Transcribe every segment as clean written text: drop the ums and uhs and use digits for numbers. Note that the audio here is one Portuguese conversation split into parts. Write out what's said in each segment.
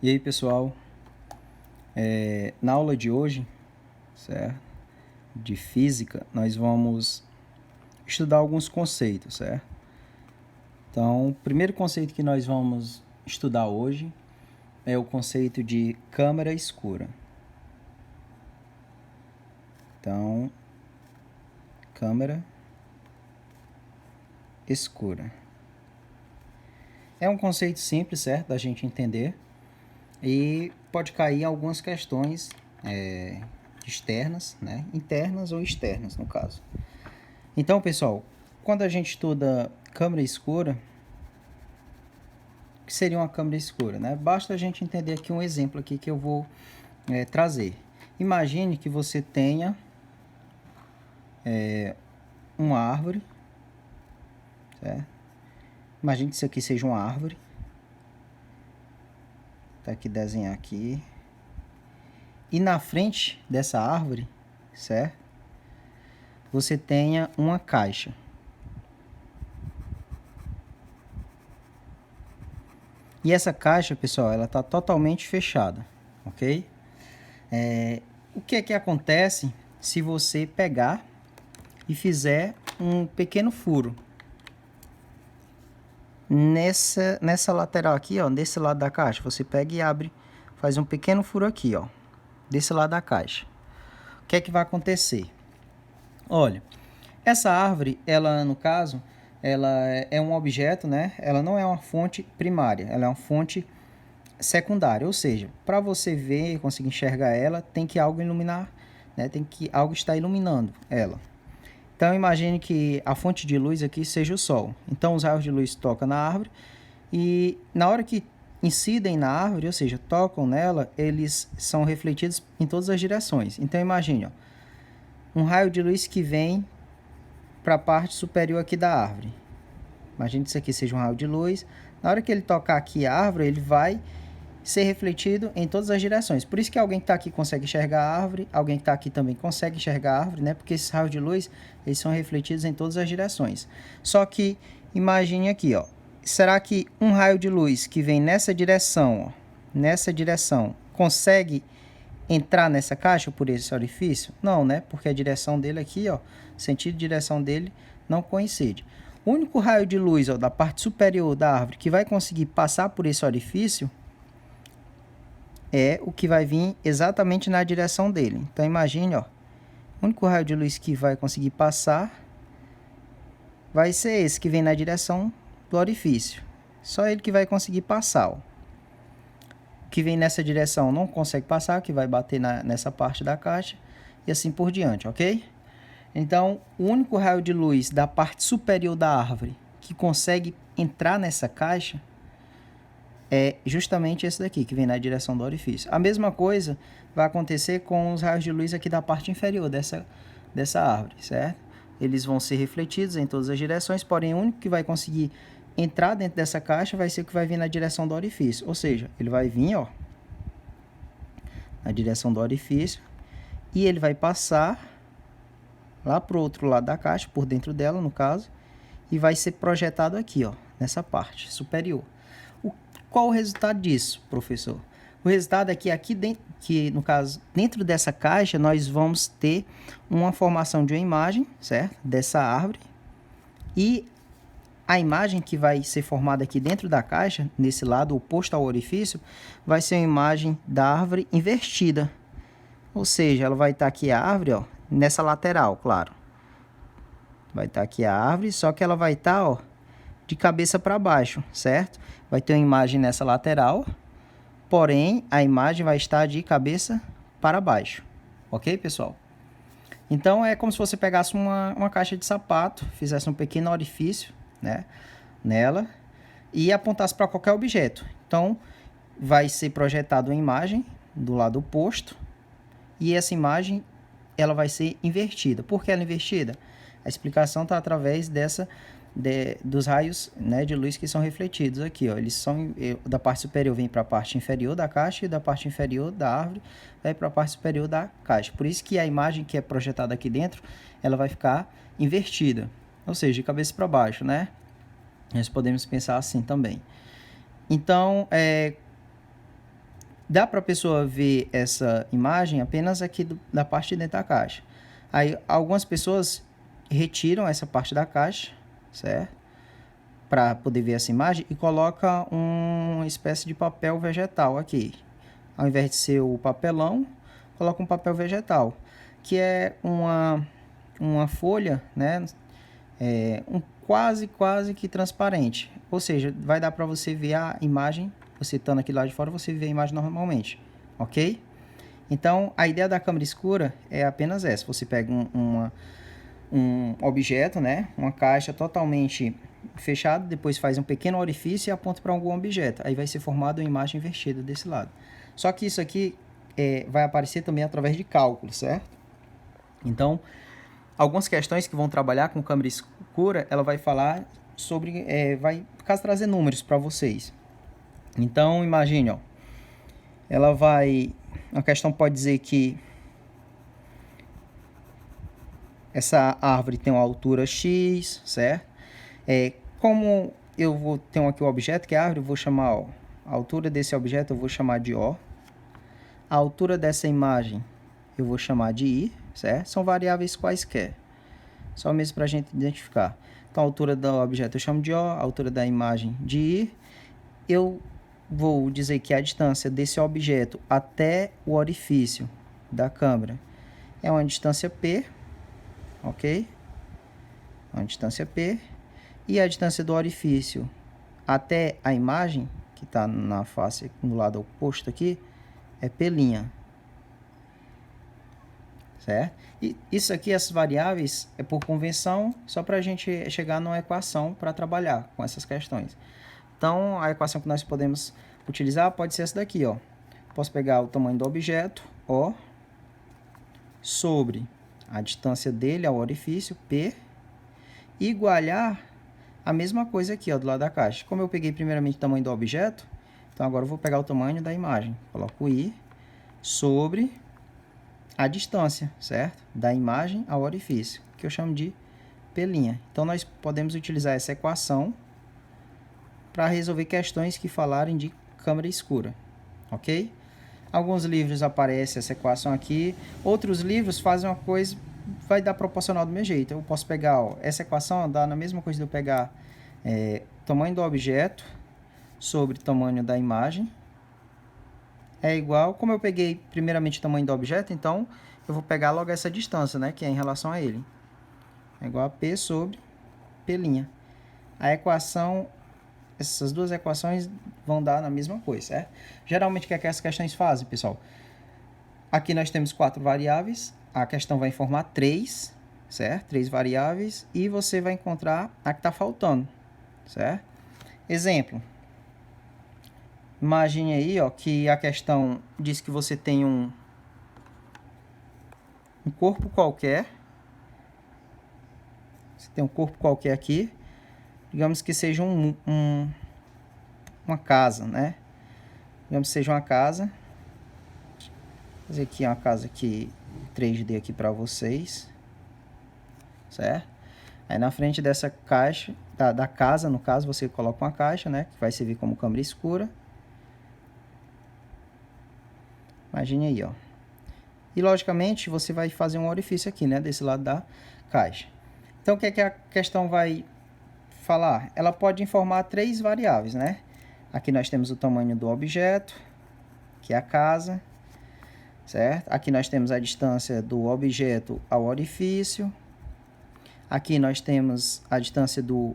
E aí, pessoal, na aula de hoje, certo? De física, nós vamos estudar alguns conceitos, certo? Então, o primeiro conceito que nós vamos estudar hoje é o conceito de câmara escura. Então, câmara escura. É um conceito simples, certo? Da gente entender. E pode cair em algumas questões externas, né? Internas ou externas, no caso. Então, pessoal, quando a gente estuda câmara escura, o que seria uma câmara escura, né? Basta a gente entender aqui um exemplo aqui que eu vou trazer. Imagine que você tenha uma árvore, certo? Imagine que isso aqui seja uma árvore. Tá aqui, desenhar aqui. E na frente dessa árvore, certo? Você tenha uma caixa. E essa caixa, pessoal, ela está totalmente fechada, ok? O que é que acontece se você pegar e fizer um pequeno furo nessa lateral aqui, ó, desse lado da caixa? Você pega e abre, faz um pequeno furo aqui, ó, desse lado da caixa. O que é que vai acontecer? Olha, essa árvore, ela, no caso, ela é um objeto, né? Ela não é uma fonte primária, ela é uma fonte secundária, ou seja, para você ver, conseguir enxergar ela, tem que algo iluminar, né? Tem que algo estar iluminando ela. Então imagine que a fonte de luz aqui seja o sol. Então os raios de luz tocam na árvore e na hora que incidem na árvore, ou seja, tocam nela, eles são refletidos em todas as direções. Então imagine, ó, um raio de luz que vem para a parte superior aqui da árvore. Imagine que isso aqui seja um raio de luz. Na hora que ele tocar aqui a árvore, ele vai ser refletido em todas as direções. Por isso que alguém que está aqui consegue enxergar a árvore, alguém que está aqui também consegue enxergar a árvore, né? Porque esses raios de luz, eles são refletidos em todas as direções. Só que, imagine aqui, ó. Será que um raio de luz que vem nessa direção, consegue entrar nessa caixa por esse orifício? Não, né? Porque a direção dele aqui, ó, sentido de direção dele não coincide. O único raio de luz, ó, da parte superior da árvore que vai conseguir passar por esse orifício é o que vai vir exatamente na direção dele. Então imagine, ó, o único raio de luz que vai conseguir passar vai ser esse que vem na direção do orifício. Só ele que vai conseguir passar, ó. O que vem nessa direção não consegue passar, que vai bater nessa parte da caixa e assim por diante, ok? Então, o único raio de luz da parte superior da árvore que consegue entrar nessa caixa é justamente esse daqui, que vem na direção do orifício. A mesma coisa vai acontecer com os raios de luz aqui da parte inferior dessa árvore, certo? Eles vão ser refletidos em todas as direções, porém o único que vai conseguir entrar dentro dessa caixa vai ser o que vai vir na direção do orifício. Ou seja, ele vai vir, ó, na direção do orifício e ele vai passar lá para o outro lado da caixa, por dentro dela, no caso, e vai ser projetado aqui, ó, nessa parte superior. Qual o resultado disso, professor? O resultado é que dentro, no caso, dentro dessa caixa, nós vamos ter uma formação de uma imagem, certo? Dessa árvore. E a imagem que vai ser formada aqui dentro da caixa, nesse lado oposto ao orifício, vai ser uma imagem da árvore invertida. Ou seja, ela vai estar aqui a árvore, ó, nessa lateral, claro. Vai estar aqui a árvore, só que ela vai estar, ó, de cabeça para baixo, certo? Vai ter uma imagem nessa lateral, porém a imagem vai estar de cabeça para baixo, ok, pessoal? Então é como se você pegasse uma caixa de sapato, fizesse um pequeno orifício, né, nela e apontasse para qualquer objeto. Então vai ser projetada uma imagem do lado oposto e essa imagem ela vai ser invertida. Por que ela é invertida? A explicação está através dos raios, né, de luz que são refletidos aqui, ó. Eles são da parte superior vem para a parte inferior da caixa e da parte inferior da árvore vai para a parte superior da caixa. Por isso que a imagem que é projetada aqui dentro, ela vai ficar invertida, ou seja, de cabeça para baixo, né? Nós podemos pensar assim também. Então, dá para a pessoa ver essa imagem apenas aqui da parte de dentro da caixa. Aí algumas pessoas retiram essa parte da caixa, certo? Para poder ver essa imagem e coloca uma espécie de papel vegetal aqui. Ao invés de ser o papelão, coloca um papel vegetal, que é uma folha, né? Quase que transparente. Ou seja, vai dar para você ver a imagem, você estando aqui lá de fora, você vê a imagem normalmente, ok? Então, a ideia da câmera escura é apenas essa. Você pega um objeto, né? Uma caixa totalmente fechada, depois faz um pequeno orifício e aponta para algum objeto. Aí vai ser formada uma imagem invertida desse lado. Só que isso aqui vai aparecer também através de cálculo, certo? Então, algumas questões que vão trabalhar com câmera escura, ela vai falar sobre, vai trazer números para vocês. Então, imagine, ó, a questão pode dizer que essa árvore tem uma altura X, certo? Como eu tenho aqui o objeto que é a árvore, eu vou chamar, ó, a altura desse objeto eu vou chamar de O. A altura dessa imagem eu vou chamar de I, certo? São variáveis quaisquer, só mesmo para a gente identificar. Então, a altura do objeto eu chamo de O, a altura da imagem de I. Eu vou dizer que a distância desse objeto até o orifício da câmera é uma distância P, ok? Uma distância P. E a distância do orifício até a imagem, que está na face, no lado oposto aqui, é P'. Certo? E isso aqui, essas variáveis, é por convenção, só para a gente chegar numa equação para trabalhar com essas questões. Então, a equação que nós podemos utilizar pode ser essa daqui, ó. Posso pegar o tamanho do objeto, O, sobre a distância dele ao orifício, P, e igualar a mesma coisa aqui, ó, do lado da caixa. Como eu peguei primeiramente o tamanho do objeto, então agora eu vou pegar o tamanho da imagem. Coloco I sobre a distância, certo? Da imagem ao orifício, que eu chamo de P'. Então, nós podemos utilizar essa equação para resolver questões que falarem de câmera escura, ok? Alguns livros aparece essa equação aqui, outros livros fazem uma coisa, vai dar proporcional do meu jeito. Eu posso pegar, ó, essa equação dá na mesma coisa de eu pegar tamanho do objeto sobre tamanho da imagem, é igual, como eu peguei primeiramente o tamanho do objeto, então eu vou pegar logo essa distância, né, que é em relação a ele. É igual a P sobre P'. A equação, essas duas equações vão dar na mesma coisa, certo? Geralmente, o que é que essas questões fazem, pessoal? Aqui nós temos 4 variáveis, a questão vai informar 3, certo? 3 variáveis, e você vai encontrar a que está faltando, certo? Exemplo. Imagine aí, ó, que a questão diz que você tem um corpo qualquer. Você tem um corpo qualquer aqui. Digamos que seja uma casa, né? Digamos que seja uma casa. Vou fazer aqui uma casa aqui, 3D aqui para vocês. Certo? Aí na frente dessa caixa, da casa, no caso, você coloca uma caixa, né? Que vai servir como câmera escura. Imagine aí, ó. E, logicamente, você vai fazer um orifício aqui, né? Desse lado da caixa. Então, o que é que a questão vai falar? Ela pode informar 3 variáveis, né? Aqui nós temos o tamanho do objeto, que é a casa, certo? Aqui nós temos a distância do objeto ao orifício. Aqui nós temos a distância do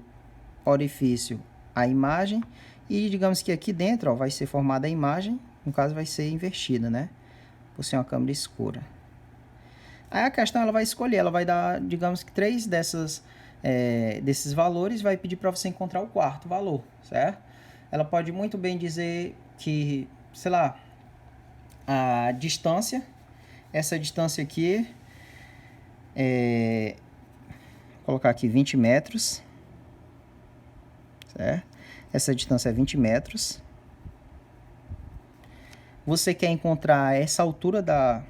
orifício à imagem. E, digamos que aqui dentro, ó, vai ser formada a imagem. No caso, vai ser invertida, né? Por ser uma câmera escura. Aí a questão ela vai escolher, ela vai dar, digamos que 3 desses valores, vai pedir para você encontrar o quarto valor, certo? Ela pode muito bem dizer que, sei lá, a distância, essa distância aqui, vou colocar aqui 20 metros, certo? Essa distância é 20 metros. Você quer encontrar essa altura da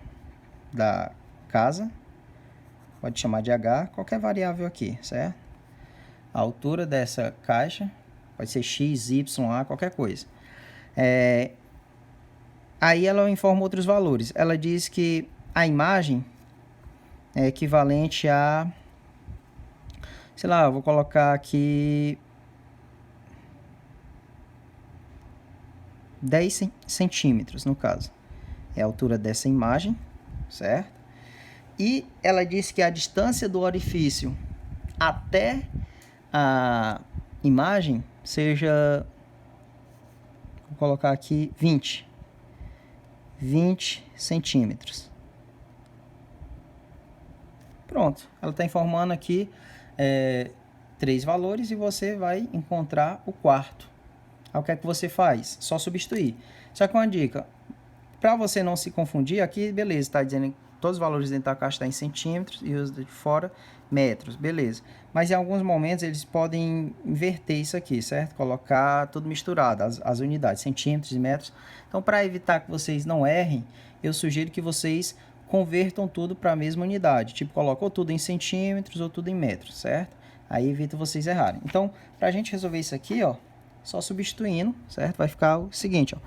casa, pode chamar de H, qualquer variável aqui, certo? A altura dessa caixa, pode ser X, Y, A, qualquer coisa. Aí ela informa outros valores. Ela diz que a imagem é equivalente a, sei lá, vou colocar aqui 10 centímetros, no caso. É a altura dessa imagem, certo? E ela diz que a distância do orifício até a imagem seja, vou colocar aqui 20 centímetros. Pronto, ela está informando aqui 3 valores e você vai encontrar o quarto. Aí o que é que você faz? Só substituir. Só que uma dica, para você não se confundir, aqui beleza, está dizendo que todos os valores dentro da caixa estão em centímetros e os de fora metros, beleza. Mas em alguns momentos eles podem inverter isso aqui, certo? Colocar tudo misturado, as unidades, centímetros e metros. Então, para evitar que vocês não errem, eu sugiro que vocês convertam tudo para a mesma unidade. Tipo, coloca ou tudo em centímetros ou tudo em metros, certo? Aí evita vocês errarem. Então, para a gente resolver isso aqui, ó, só substituindo, certo? Vai ficar o seguinte, ó.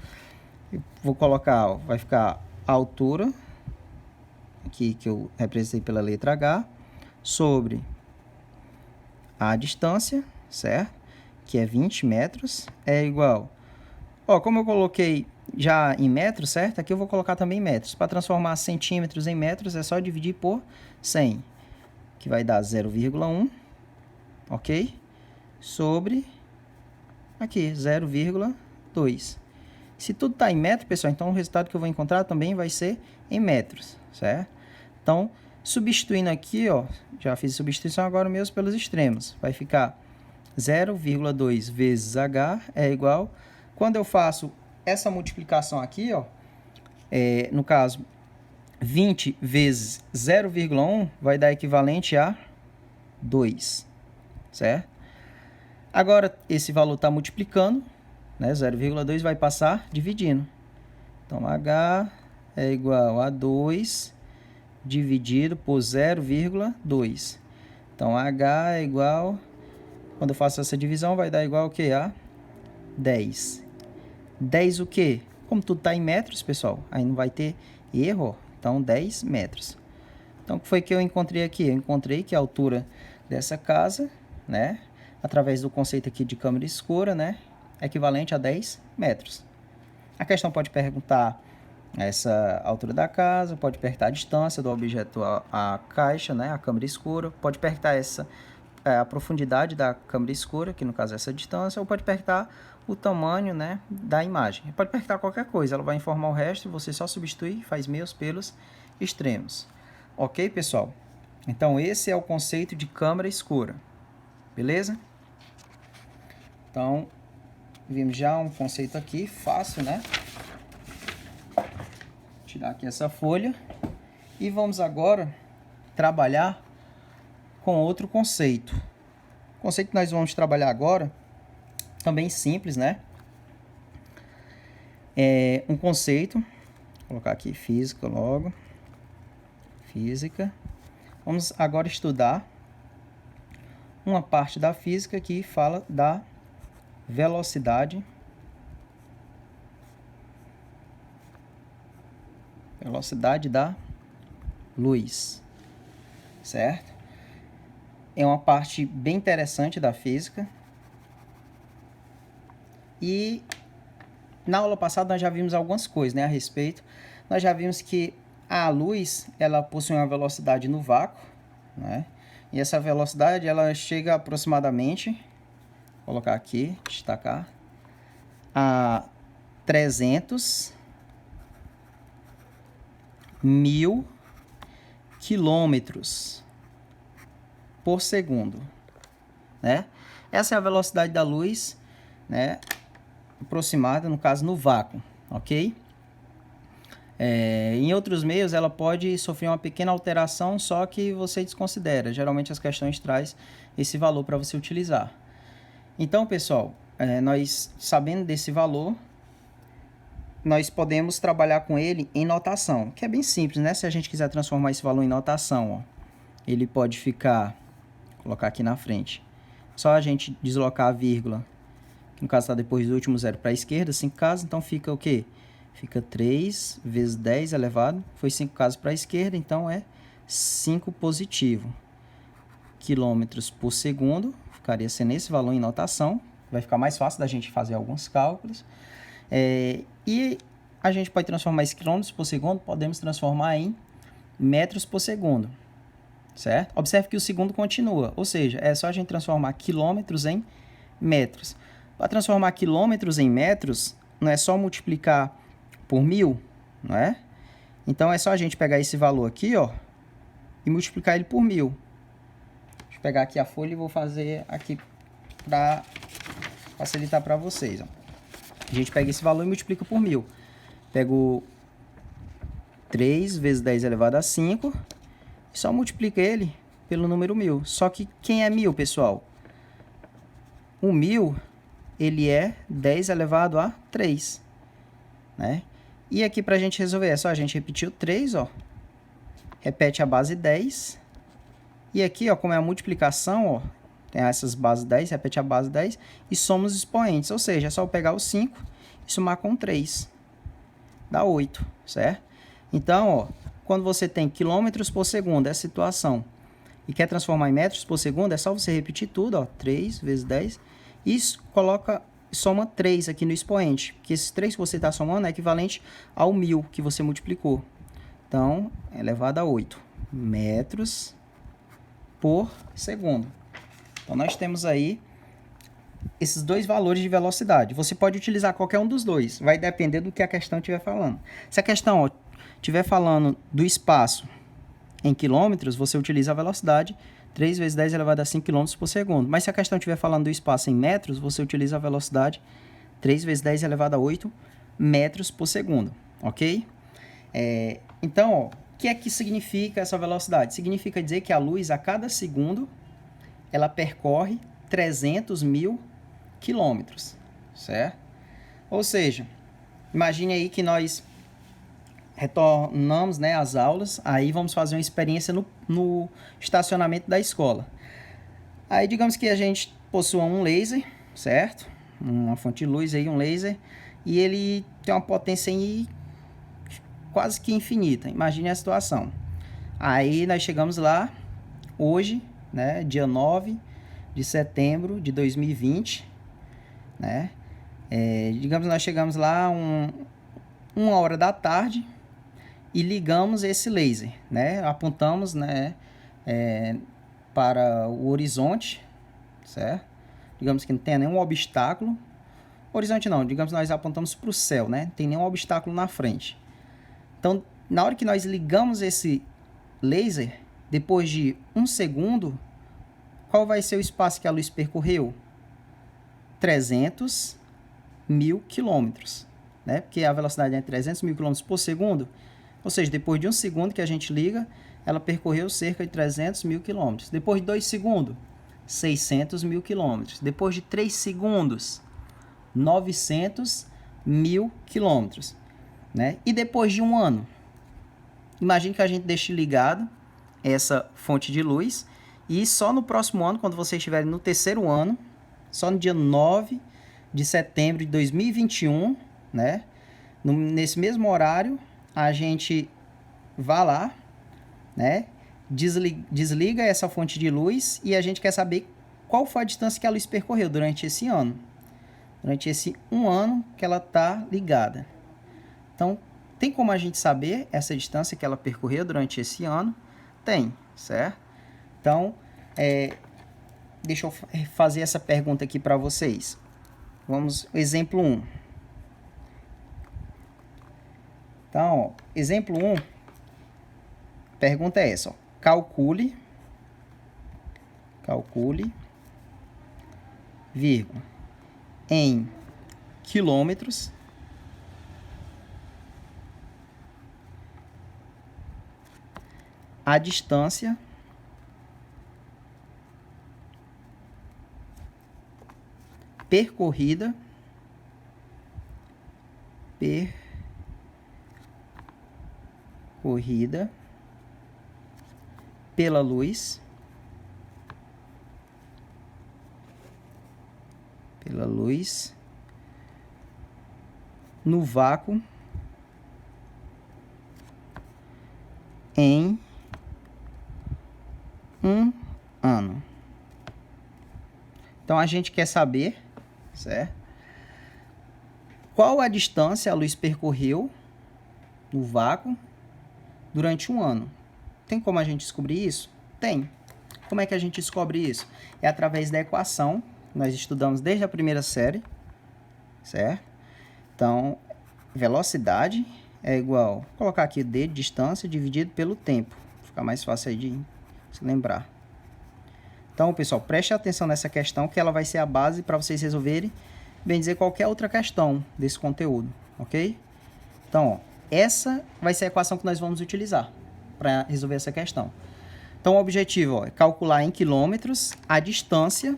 Eu vou colocar, ó, vai ficar a altura, aqui que eu representei pela letra H, sobre a distância, certo? Que é 20 metros, é igual. Ó, como eu coloquei já em metros, certo? Aqui eu vou colocar também em metros. Para transformar centímetros em metros, é só dividir por 100, que vai dar 0,1, ok? Sobre, aqui, 0,2. Se tudo está em metro, pessoal, então o resultado que eu vou encontrar também vai ser em metros, certo? Então, substituindo aqui, ó, já fiz a substituição, agora meus pelos extremos. Vai ficar 0,2 vezes H é igual... Quando eu faço essa multiplicação aqui, ó, no caso, 20 vezes 0,1 vai dar equivalente a 2, certo? Agora, esse valor está multiplicando, né? 0,2 vai passar dividindo. Então, H é igual a 2 dividido por 0,2. Então, H é igual... Quando eu faço essa divisão, vai dar igual ao que? A 10. 10 o quê? Como tudo está em metros, pessoal, aí não vai ter erro. Então, 10 metros. Então, o que foi que eu encontrei aqui? Eu encontrei que a altura dessa casa, né, através do conceito aqui de câmera escura, né, é equivalente a 10 metros. A questão pode perguntar essa altura da casa, pode perguntar a distância do objeto à caixa, né, a câmera escura, pode perguntar a profundidade da câmera escura, que no caso é essa distância, ou pode perguntar o tamanho, né, da imagem. Pode perguntar qualquer coisa, ela vai informar o resto e você só substitui e faz meios pelos extremos. Ok, pessoal? Então, esse é o conceito de câmera escura. Beleza? Então, vimos já um conceito aqui, fácil, né? Vou tirar aqui essa folha. E vamos agora trabalhar com outro conceito. O conceito que nós vamos trabalhar agora, também simples, né? É um conceito, vou colocar aqui física logo. Física. Vamos agora estudar uma parte da física que fala da velocidade. Velocidade da luz, certo? É uma parte bem interessante da física. E na aula passada nós já vimos algumas coisas, né, a respeito. Nós já vimos que a luz, ela possui uma velocidade no vácuo, né? E essa velocidade, ela chega aproximadamente, vou colocar aqui, destacar, a 300.000 quilômetros por segundo, né? Essa é a velocidade da luz, né, aproximada, no caso, no vácuo, ok? Em outros meios, ela pode sofrer uma pequena alteração, só que você desconsidera. Geralmente, as questões trazem esse valor para você utilizar. Então, pessoal, nós, sabendo desse valor, nós podemos trabalhar com ele em notação, que é bem simples, né? Se a gente quiser transformar esse valor em notação, ó, ele pode ficar, vou colocar aqui na frente, só a gente deslocar a vírgula, que no caso está depois do último zero para a esquerda, 5 casos, então fica o quê? Fica 3 vezes 10 elevado, foi 5 casas para a esquerda, então é 5 positivo. Quilômetros por segundo, ficaria sendo esse valor em notação. Vai ficar mais fácil da gente fazer alguns cálculos. E a gente pode transformar esse quilômetros por segundo, podemos transformar em metros por segundo, certo? Observe que o segundo continua, ou seja, é só a gente transformar quilômetros em metros. Para transformar quilômetros em metros, não é só multiplicar por 1000, não é? Então, é só a gente pegar esse valor aqui, ó, e multiplicar ele por 1000. Deixa eu pegar aqui a folha e vou fazer aqui para facilitar para vocês, ó. A gente pega esse valor e multiplica por 1000. Pego 3 vezes 10 elevado a 5 e só multiplica ele pelo número 1000. Só que quem é 1000, pessoal? O 1000, ele é 10 elevado a 3, né? E aqui para a gente resolver é só a gente repetir o 3, ó. Repete a base 10. E aqui, ó, como é a multiplicação, ó, tem essas bases 10, repete a base 10 e soma os expoentes. Ou seja, é só eu pegar o 5 e somar com 3. Dá 8, certo? Então, ó, quando você tem quilômetros por segundo, essa situação, e quer transformar em metros por segundo, é só você repetir tudo, ó, 3 vezes 10, e soma 3 aqui no expoente, porque esses 3 que você está somando é equivalente ao 1000 que você multiplicou. Então, é elevado a 8 metros por segundo. Então, nós temos aí esses dois valores de velocidade. Você pode utilizar qualquer um dos dois, vai depender do que a questão estiver falando. Se a questão estiver falando do espaço em quilômetros, você utiliza a velocidade 3 vezes 10 elevado a 5 km por segundo. Mas se a questão estiver falando do espaço em metros, você utiliza a velocidade 3 vezes 10 elevado a 8 metros por segundo, ok? Então, ó, o que é que significa essa velocidade? Significa dizer que a luz, a cada segundo, ela percorre 300 mil quilômetros, certo? Ou seja, imagine aí que nós retornamos, né, às aulas, aí vamos fazer uma experiência no estacionamento da escola. Aí digamos que a gente possua um laser, certo? Uma fonte de luz aí, um laser, e ele tem uma potência aí quase que infinita. Imagine a situação. Aí nós chegamos lá hoje, né, dia 9 de setembro de 2020, né? Digamos nós chegamos lá 1h da tarde e ligamos esse laser, né? Apontamos, né, para o horizonte, certo? Digamos que não tem nenhum obstáculo. Horizonte não, digamos que nós apontamos para o céu, né? Não tem nenhum obstáculo na frente. Então, na hora que nós ligamos esse laser, depois de 1 segundo, qual vai ser o espaço que a luz percorreu? 300 mil quilômetros, né? Porque a velocidade é 300 mil quilômetros por segundo. Ou seja, depois de 1 segundo que a gente liga, ela percorreu cerca de 300 mil quilômetros. Depois de 2 segundos, 600 mil quilômetros. Depois de 3 segundos, 900 mil quilômetros, né? E depois de 1 ano, imagine que a gente deixe ligado essa fonte de luz e só no próximo ano, quando vocês estiverem no 3º ano, só no dia 9 de setembro de 2021, né? Nesse mesmo horário, a gente vai lá, né? Desliga essa fonte de luz e a gente quer saber qual foi a distância que a luz percorreu durante esse ano. Durante esse 1 ano que ela está ligada. Então, tem como a gente saber essa distância que ela percorreu durante esse ano? Tem, certo? Então, deixa eu fazer essa pergunta aqui para vocês. Vamos, exemplo 1. Então, ó, exemplo 1, pergunta é essa, ó. Calcule, vírgula, em quilômetros, a distância percorrida pela luz no vácuo em um ano. Então, a gente quer saber, certo? Qual a distância a luz percorreu no vácuo durante um ano. Tem como a gente descobrir isso? Tem. Como é que a gente descobre isso? É através da equação que nós estudamos desde a primeira série, certo? Então, velocidade é igual, vou colocar aqui d, distância, dividido pelo tempo. Fica mais fácil aí de se lembrar. Então, pessoal, preste atenção nessa questão, que ela vai ser a base para vocês resolverem, bem dizer, qualquer outra questão desse conteúdo, ok? Então, ó, essa vai ser a equação que nós vamos utilizar para resolver essa questão. Então, o objetivo, ó, é calcular em quilômetros a distância,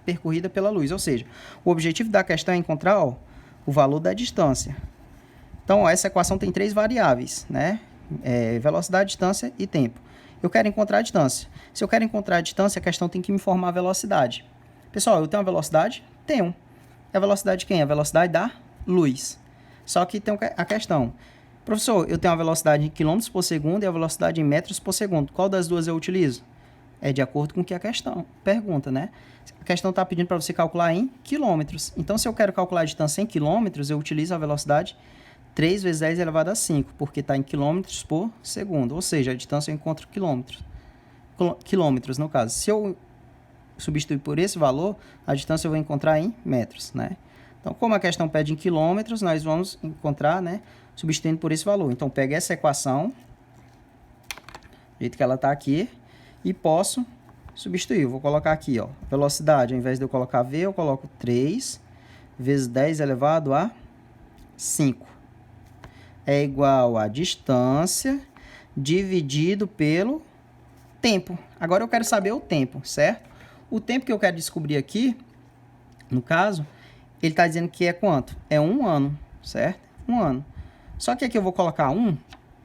percorrida pela luz. Ou seja, o objetivo da questão é encontrar, ó, o valor da distância. Então, ó, essa equação tem 3 variáveis, né? Velocidade, distância e tempo. Eu quero encontrar a distância. Se eu quero encontrar a distância, a questão tem que me informar a velocidade. Pessoal, eu tenho uma velocidade? Tenho. É a velocidade de quem? A velocidade da luz. Só que tem a questão. Professor, eu tenho a velocidade em quilômetros por segundo e a velocidade em metros por segundo. Qual das duas eu utilizo? É de acordo com o que a questão pergunta, né? A questão está pedindo para você calcular em quilômetros. Então, se eu quero calcular a distância em quilômetros, eu utilizo a velocidade 3 vezes 10 elevado a 5, porque está em quilômetros por segundo. Ou seja, a distância eu encontro quilômetros, no caso. Se eu substituir por esse valor, a distância eu vou encontrar em metros, né? Então, como a questão pede em quilômetros, nós vamos encontrar, né, substituindo por esse valor. Então, pego essa equação, do jeito que ela está aqui, e posso substituir. Eu vou colocar aqui, ó, velocidade, ao invés de eu colocar V, eu coloco 3 vezes 10 elevado a 5. É igual a distância dividido pelo tempo. Agora eu quero saber o tempo, certo? O tempo que eu quero descobrir aqui, no caso, ele está dizendo que é quanto? É 1 ano, certo? 1 ano. Só que aqui eu vou colocar 1?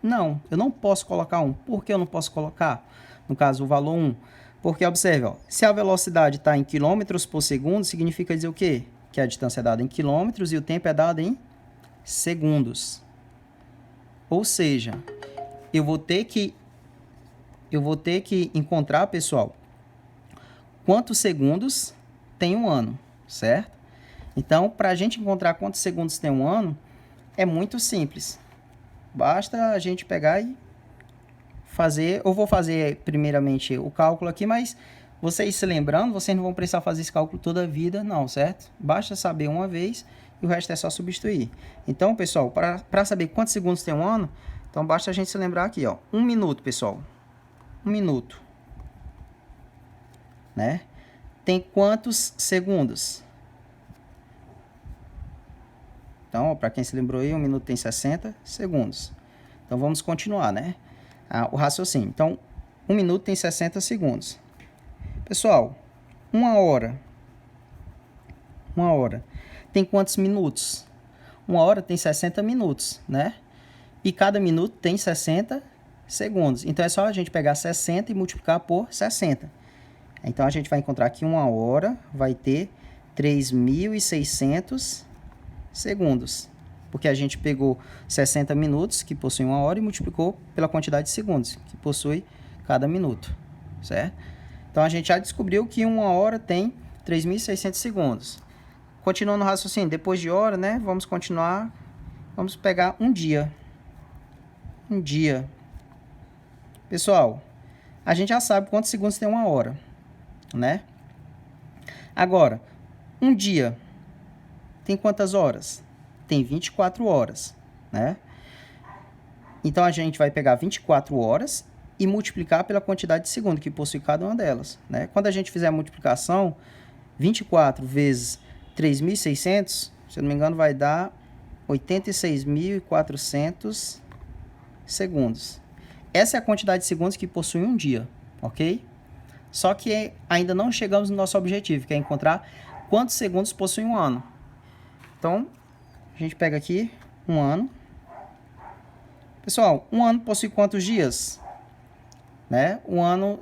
Não, eu não posso colocar 1. Por que eu não posso colocar, no caso, o valor 1? Porque, observe, ó, se a velocidade está em quilômetros por segundo, significa dizer o quê? Que a distância é dada em quilômetros e o tempo é dado em segundos. Ou seja, eu vou ter que encontrar, pessoal, quantos segundos tem um ano, certo? Então, para a gente encontrar quantos segundos tem um ano, é muito simples. Basta a gente pegar e fazer. Eu vou fazer primeiramente o cálculo aqui, mas vocês se lembrando, vocês não vão precisar fazer esse cálculo toda a vida, não, certo? Basta saber uma vez e o resto é só substituir. Então, pessoal, para saber quantos segundos tem um ano, então basta a gente se lembrar aqui, ó. 1 minuto, pessoal. 1 minuto. Né? Tem quantos segundos? Então, para quem se lembrou aí, 1 minuto tem 60 segundos. Então, vamos continuar, né? O raciocínio. Então, 1 minuto tem 60 segundos. Pessoal, 1 hora. 1 hora. Tem quantos minutos? 1 hora tem 60 minutos, né? E cada minuto tem 60 segundos. Então, é só a gente pegar 60 e multiplicar por 60. Então, a gente vai encontrar que 1 hora vai ter 3.600 segundos. Porque a gente pegou 60 minutos, que possui 1 hora, e multiplicou pela quantidade de segundos, que possui cada minuto, certo? Então, a gente já descobriu que 1 hora tem 3.600 segundos. Continuando o raciocínio, depois de hora, né? Vamos continuar, vamos pegar um dia. Um dia. Pessoal, a gente já sabe quantos segundos tem 1 hora, né? Agora, um dia tem quantas horas? Tem 24 horas, né? Então, a gente vai pegar 24 horas e multiplicar pela quantidade de segundos que possui cada uma delas, né? Quando a gente fizer a multiplicação, 24 vezes 3.600, se eu não me engano, vai dar 86.400 segundos. Essa é a quantidade de segundos que possui um dia, ok? Só que ainda não chegamos no nosso objetivo, que é encontrar quantos segundos possui um ano. Então, a gente pega aqui um ano. Pessoal, um ano possui quantos dias? Né? Um ano,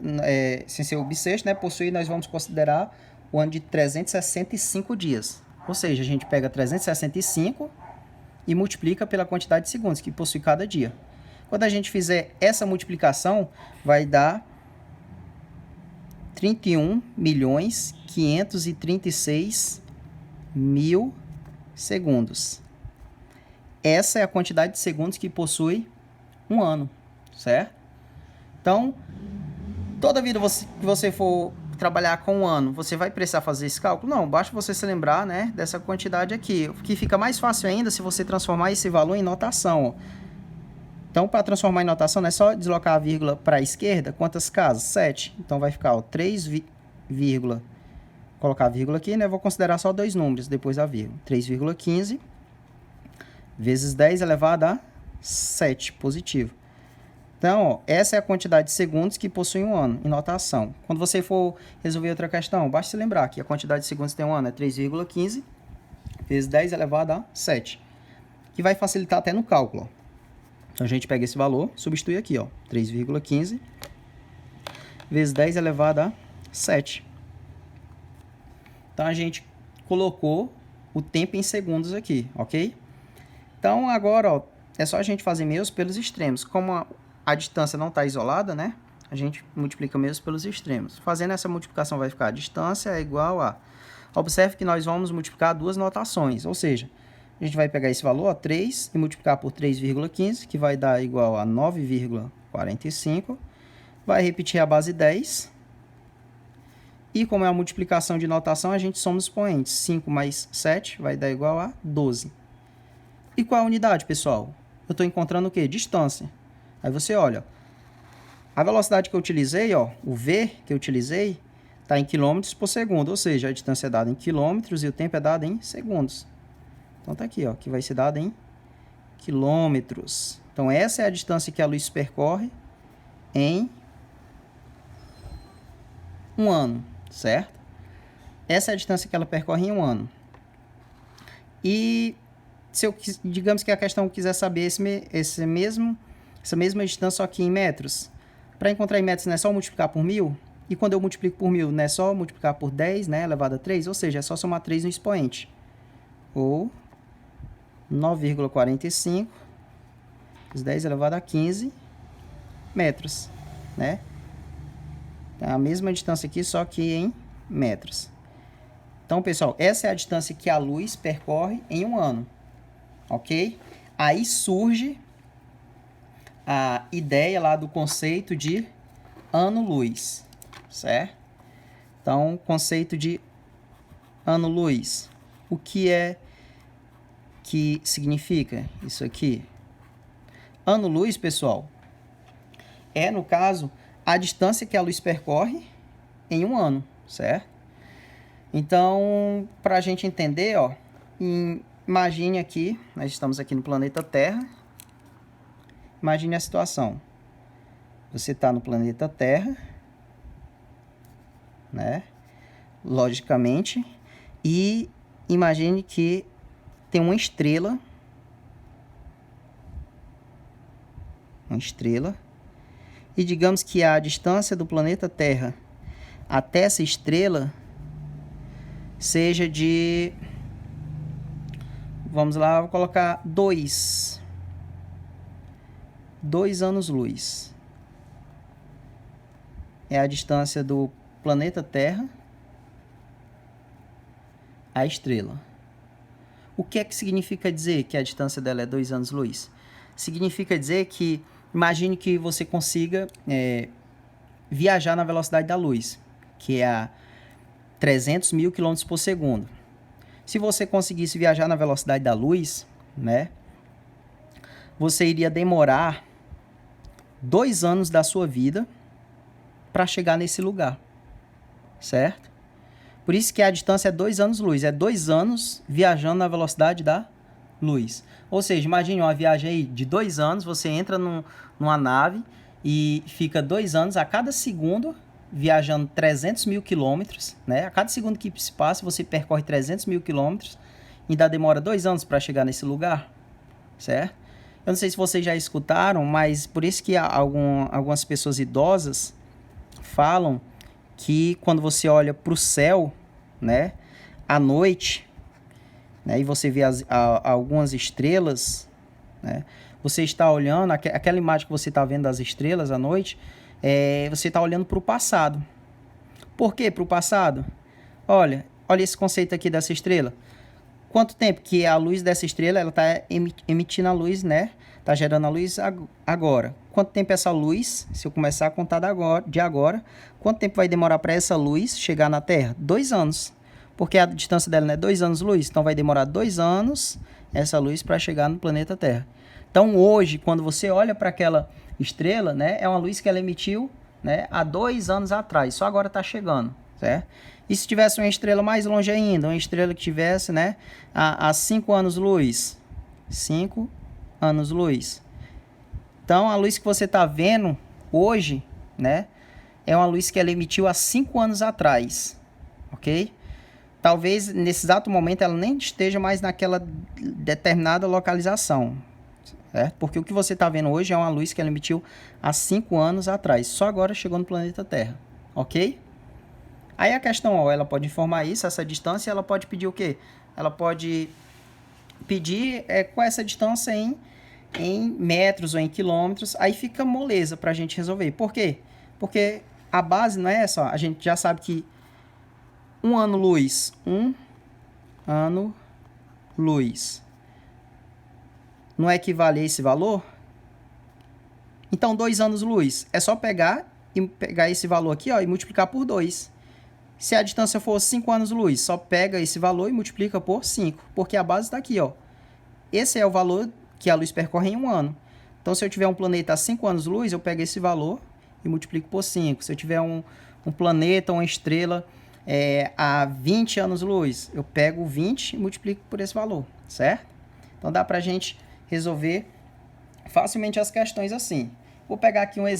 sem ser o bissexto, né, possui, nós vamos considerar o ano de 365 dias. Ou seja, a gente pega 365 e multiplica pela quantidade de segundos que possui cada dia. Quando a gente fizer essa multiplicação, vai dar 31.536.000 segundos. Essa é a quantidade de segundos que possui um ano, certo? Então, toda vida que você for trabalhar com um ano, você vai precisar fazer esse cálculo? Não, basta você se lembrar, né, dessa quantidade aqui. O que fica mais fácil ainda se você transformar esse valor em notação, ó. Então, para transformar em notação, é só deslocar a vírgula para a esquerda. Quantas casas? 7. Então, vai ficar, ó, 3, colocar a vírgula aqui, né? Vou considerar só dois números depois da vírgula. 3,15 vezes 10 elevado a 7, positivo. Então, ó, essa é a quantidade de segundos que possui um ano, em notação. Quando você for resolver outra questão, basta se lembrar que a quantidade de segundos que tem um ano é 3,15 vezes 10 elevado a 7. Que vai facilitar até no cálculo, ó. Então, a gente pega esse valor, substitui aqui, ó, 3,15 vezes 10 elevado a 7. Então, a gente colocou o tempo em segundos aqui, ok? Então, agora, ó, é só a gente fazer meios pelos extremos. Como a distância não está isolada, né? A gente multiplica meios pelos extremos. Fazendo essa multiplicação vai ficar a distância é igual a... Observe que nós vamos multiplicar duas notações, ou seja, a gente vai pegar esse valor, ó, 3, e multiplicar por 3,15, que vai dar igual a 9,45. Vai repetir a base 10. E como é a multiplicação de notação, a gente soma os expoentes. 5 mais 7 vai dar igual a 12. E qual é a unidade, pessoal? Eu estou encontrando o quê? Distância. Aí você olha, a velocidade que eu utilizei, ó, o V que eu utilizei, está em quilômetros por segundo, ou seja, a distância é dada em quilômetros e o tempo é dado em segundos. Então tá aqui, ó, que vai ser dado em quilômetros. Então essa é a distância que a luz percorre em um ano, certo? Essa é a distância que ela percorre em um ano. E se eu, digamos que a questão quiser saber essa mesma distância só aqui em metros, para encontrar em metros não é só multiplicar por 1000, e quando eu multiplico por 1000 não é só multiplicar por 10, né, elevado a 3, ou seja, é só somar 3 no expoente. Ou 9,45 vezes 10 elevado a 15 metros, né? É a mesma distância aqui, só que em metros. Então, pessoal, essa é a distância que a luz percorre em um ano, ok? Aí surge a ideia lá do conceito de ano-luz, certo? Então, conceito de ano-luz. O que significa isso aqui? Ano-luz, pessoal, é, no caso, a distância que a luz percorre em um ano, certo? Então, para a gente entender, ó, imagine aqui, nós estamos aqui no planeta Terra. Imagine a situação. Você está no planeta Terra, né? Logicamente. E imagine que tem uma estrela. E digamos que a distância do planeta Terra até essa estrela seja de... Vamos lá, vou colocar 2 anos-luz. É a distância do planeta Terra à estrela. O que é que significa dizer que a distância dela é 2 anos-luz? Significa dizer que, imagine que você consiga viajar na velocidade da luz, que é a 300 mil km por segundo. Se você conseguisse viajar na velocidade da luz, né, você iria demorar 2 anos da sua vida para chegar nesse lugar, certo? Por isso que a distância é 2 anos-luz, é 2 anos viajando na velocidade da luz. Ou seja, imagine uma viagem aí de 2 anos, você entra numa nave e fica 2 anos a cada segundo viajando 300 mil quilômetros, né? A cada segundo que se passa, você percorre 300 mil quilômetros e ainda demora 2 anos para chegar nesse lugar, certo? Eu não sei se vocês já escutaram, mas por isso que algumas pessoas idosas falam que quando você olha para o céu, né, à noite, né, e você vê algumas estrelas, né, você está olhando, aquela imagem que você está vendo das estrelas à noite, você está olhando para o passado. Por que para o passado? Olha esse conceito aqui dessa estrela. Quanto tempo que a luz dessa estrela ela está emitindo a luz, né? Está gerando a luz agora. Quanto tempo essa luz, se eu começar a contar de agora, quanto tempo vai demorar para essa luz chegar na Terra? 2 anos. Porque a distância dela é 2 anos-luz, então vai demorar 2 anos essa luz para chegar no planeta Terra. Então hoje, quando você olha para aquela estrela, né, é uma luz que ela emitiu, né, há 2 anos atrás, só agora está chegando, certo? E se tivesse uma estrela mais longe ainda, uma estrela que tivesse, né, há 5 anos-luz, 5 anos-luz. Então a luz que você está vendo hoje, né, é uma luz que ela emitiu há 5 anos atrás, ok? Talvez nesse exato momento ela nem esteja mais naquela determinada localização, certo? Porque o que você está vendo hoje é uma luz que ela emitiu há 5 anos atrás, só agora chegou no planeta Terra, ok? Aí a questão, ó, ela pode informar isso, essa distância, ela pode pedir o quê? Ela pode pedir com essa distância em metros ou em quilômetros, aí fica moleza para a gente resolver. Por quê? Porque a base não é essa, ó, a gente já sabe que 1 ano-luz, 1 ano-luz não equivale a esse valor? Então 2 anos-luz é só pegar esse valor aqui, ó, e multiplicar por 2. Se a distância for 5 anos-luz, só pega esse valor e multiplica por 5, porque a base está aqui, ó. Esse é o valor que a luz percorre em 1 ano. Então, se eu tiver um planeta a 5 anos-luz, eu pego esse valor e multiplico por 5. Se eu tiver um planeta, uma estrela a 20 anos-luz, eu pego 20 e multiplico por esse valor, certo? Então, dá para a gente resolver facilmente as questões assim. Vou pegar aqui um exemplo.